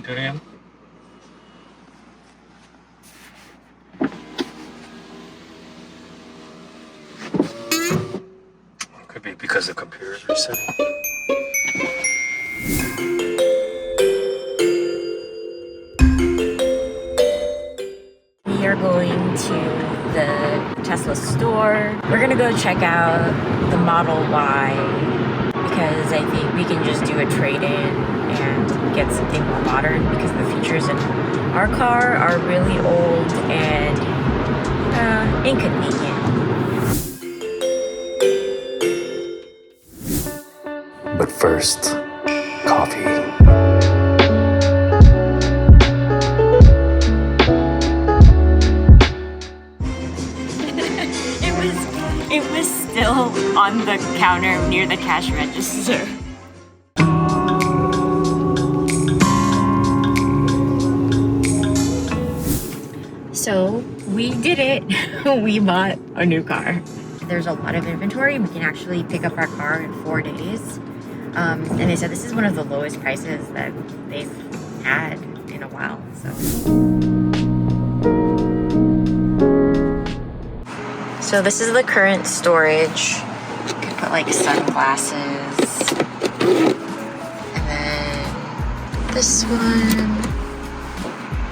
Durian? Could be because the computer's resetting. We are going to the Tesla store. We're gonna go check out the Model Y because I think we can just do a trade-in and get something more modern because the features in our car are really old and inconvenient. But first, coffee. It was still on the counter near the cash register. So we did it. We bought a new car. There's a lot of inventory. We can actually pick up our car in 4 days. And they said this is one of the lowest prices that they've had in a while. So this is the current storage. You could put like sunglasses. And then this one.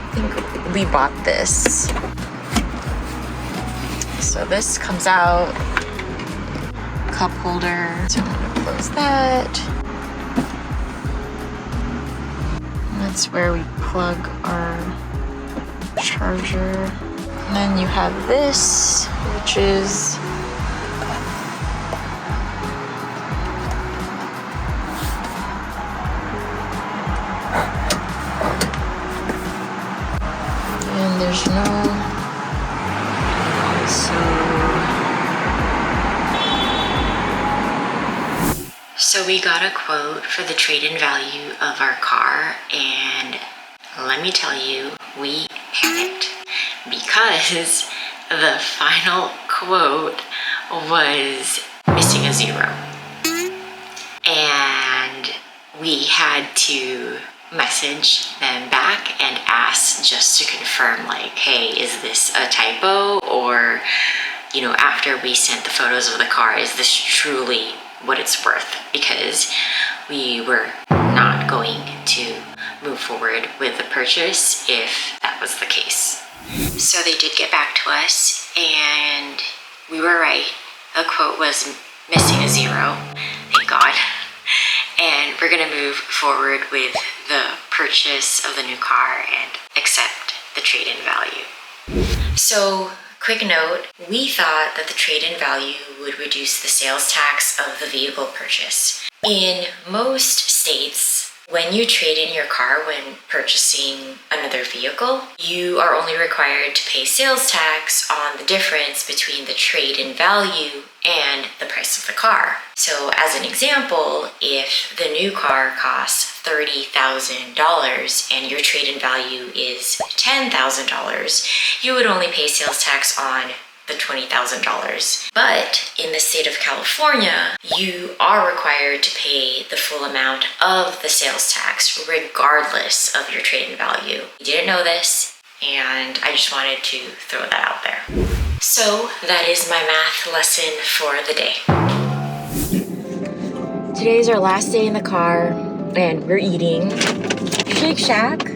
I think we bought this. So this comes out. Cup holder. So I'm gonna close that. And that's where we plug our charger. And then you have this, which is and there's no So we got a quote for the trade-in value of our car, and let me tell you, we panicked because the final quote was missing a 0. And we had to message them back and ask just to confirm, like, hey, is this a typo? Or, you know, after we sent the photos of the car, is this truly what it's worth? Because we were not going to move forward with the purchase if that was the case. So they did get back to us, and we were right. The quote was missing a 0, thank God. And we're gonna move forward with the purchase of the new car and accept the trade-in value. So, quick note, we thought that the trade-in value would reduce the sales tax of the vehicle purchase. In most states, when you trade in your car when purchasing another vehicle, you are only required to pay sales tax on the difference between the trade-in value and the price of the car. So as an example, if the new car costs $30,000 and your trade-in value is $10,000, you would only pay sales tax on the $20,000. But in the state of California, you are required to pay the full amount of the sales tax regardless of your trade-in value. You didn't know this, and I just wanted to throw that out there. So that is my math lesson for the day. Today's our last day in the car, and we're eating Shake Shack,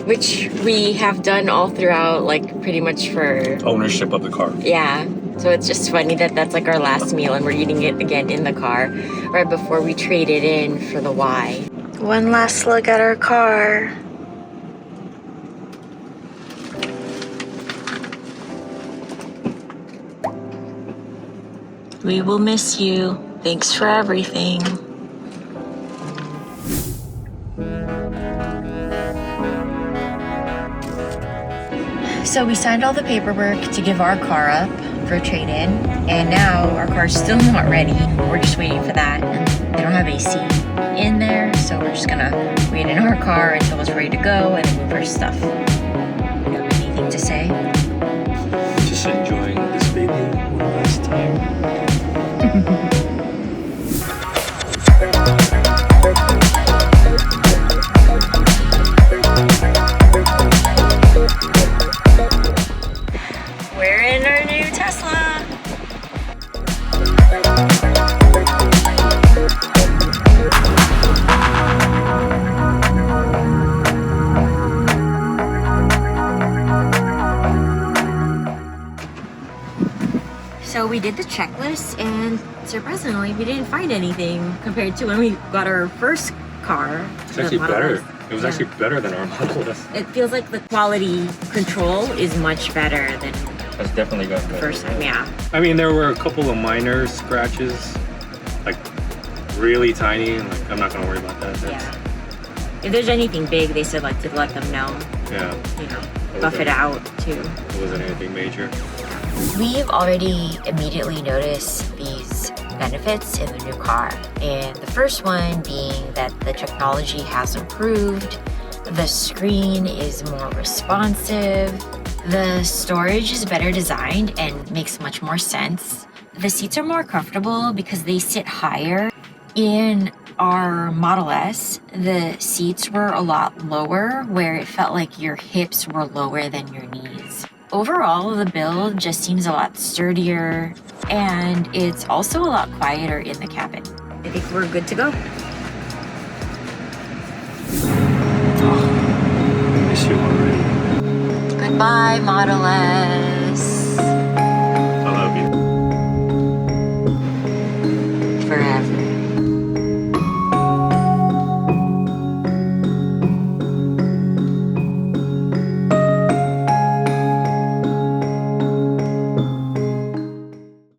which we have done all throughout, like pretty much for Ownership of the car. Yeah, so it's just funny that that's like our last meal and we're eating it again in the car right before we trade it in for the Y. One last look at our car. We will miss you. Thanks for everything. So we signed all the paperwork to give our car up for a trade-in, and now our car's still not ready. We're just waiting for that, and they don't have AC in there, so we're just gonna wait in our car until it's ready to go and then move our stuff. You have anything to say? Just enjoying this baby one last time. we did the checklist, and surprisingly, we didn't find anything compared to when we got our first car. It's the actually Model better. S. It was Yeah. actually better than our Model S. It feels like the quality control is much better than That's definitely got the better. first time. Yeah. I mean, there were a couple of minor scratches, like really tiny. And like, I'm not gonna worry about that. That's, Yeah. If there's anything big, they said like to let them know. yeah. You know, It buff it wasn't- out too. It wasn't anything major. We've already immediately noticed these benefits in the new car. And the first one being that the technology has improved, the screen is more responsive, the storage is better designed and makes much more sense. The seats are more comfortable because they sit higher. In our Model S, the seats were a lot lower, where it felt like your hips were lower than your knees. Overall, the build just seems a lot sturdier, and it's also a lot quieter in the cabin. I think we're good to go. I miss you already. Goodbye, Model S.